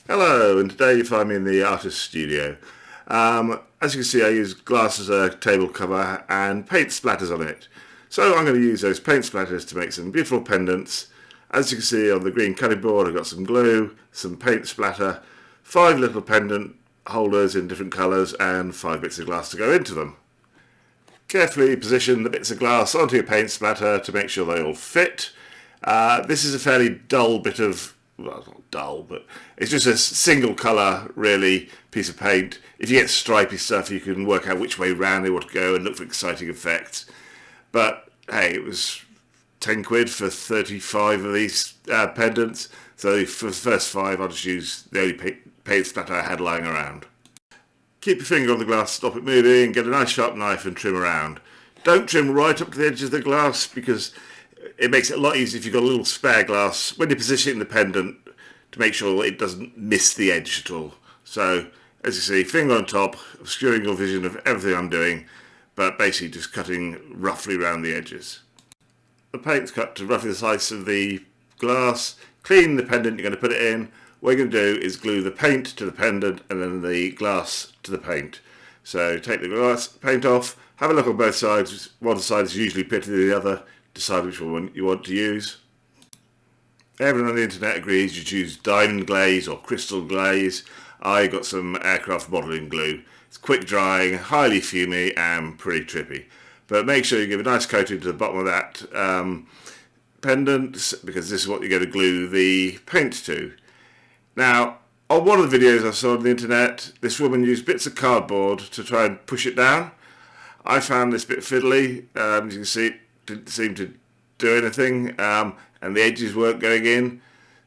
Hello, and today you find me in the artist studio. As you can see, I use glass as a table cover and paint splatters on it. So I'm going to use those paint splatters to make some beautiful pendants. As you can see on the green cutting board, I've got some glue, some paint splatter, 5 little pendant holders in different colours and 5 bits of glass to go into them. Carefully position the bits of glass onto your paint splatter to make sure they all fit. This is a fairly dull bit of, well, not dull, but it's just a single colour, really, piece of paint. If you get stripy stuff, you can work out which way round they want to go and look for exciting effects. But hey, it was 10 quid for 35 of these pendants. So for the first 5, I'll just use the only paint splatter I had lying around. Keep your finger on the glass, stop it moving, get a nice sharp knife and trim around. Don't trim right up to the edge of the glass because it makes it a lot easier if you've got a little spare glass when you're positioning the pendant to make sure it doesn't miss the edge at all. So, as you see, finger on top, obscuring your vision of everything I'm doing, but basically just cutting roughly around the edges. The paint's cut to roughly the size of the glass. Clean the pendant you're going to put it in. What you're going to do is glue the paint to the pendant and then the glass to the paint. So take the glass paint off, have a look on both sides. One side is usually pitted than the other. Decide which one you want to use. Everyone on the internet agrees you choose diamond glaze or crystal glaze. I got some aircraft modelling glue. It's quick drying, highly fumy and pretty trippy. But make sure you give a nice coating to the bottom of that pendant because this is what you're going to glue the paint to. Now, on one of the videos I saw on the internet, this woman used bits of cardboard to try and push it down. I found this bit fiddly. As you can see, it didn't seem to do anything, and the edges weren't going in.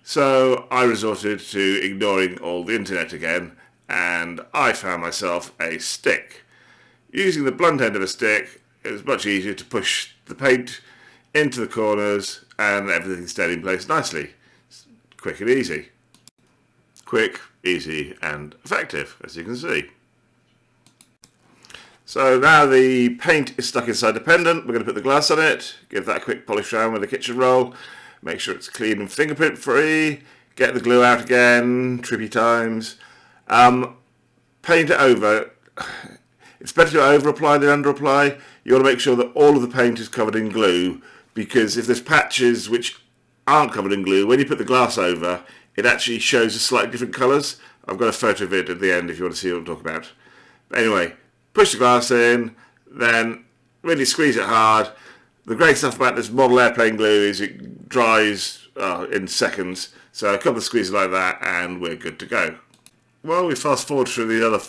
So I resorted to ignoring all the internet again, and I found myself a stick. Using the blunt end of a stick, it was much easier to push the paint into the corners and everything stayed in place nicely. It's quick and easy. Quick, easy and effective, as you can see. So now the paint is stuck inside the pendant. We're going to put the glass on it, give that a quick polish around with a kitchen roll, make sure it's clean and fingerprint free, get the glue out again, trippy times. Paint it over. It's better to over apply than under apply. You want to make sure that all of the paint is covered in glue because if there's patches which aren't covered in glue, when you put the glass over, it actually shows a slightly different colours. I've got a photo of it at the end if you want to see what I'm talking about. But anyway, push the glass in, then really squeeze it hard. The great stuff about this model airplane glue is it dries in seconds. So a couple of squeezes like that and we're good to go. Well, we fast forward through the other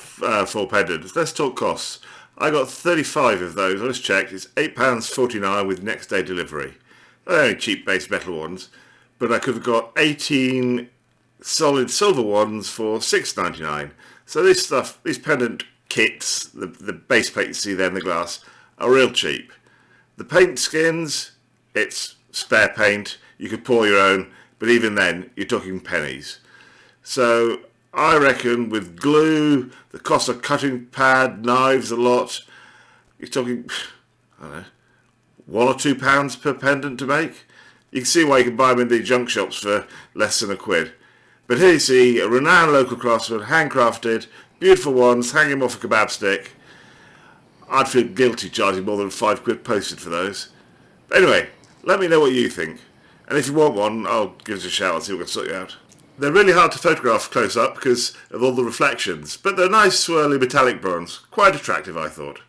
4 pendants. Let's talk costs. I got 35 of those. I just checked. It's £8.49 with next day delivery. They're only cheap base metal ones. But I could have got 18 solid silver ones for £6.99. So this stuff, these pendant kits, the base plate you see there in the glass, are real cheap. The paint skins, it's spare paint. You could pour your own, but even then, you're talking pennies. So I reckon with glue, the cost of cutting pad, knives a lot, you're talking, I don't know, £1 or £2 per pendant to make. You can see why you can buy them in the junk shops for less than £1. But here you see a renowned local craftsman, handcrafted, beautiful ones, hanging off a kebab stick. I'd feel guilty charging more than £5 posted for those. But anyway, let me know what you think. And if you want one, I'll give us a shout and see what we can sort you out. They're really hard to photograph close up because of all the reflections, but they're nice swirly metallic bronze. Quite attractive, I thought.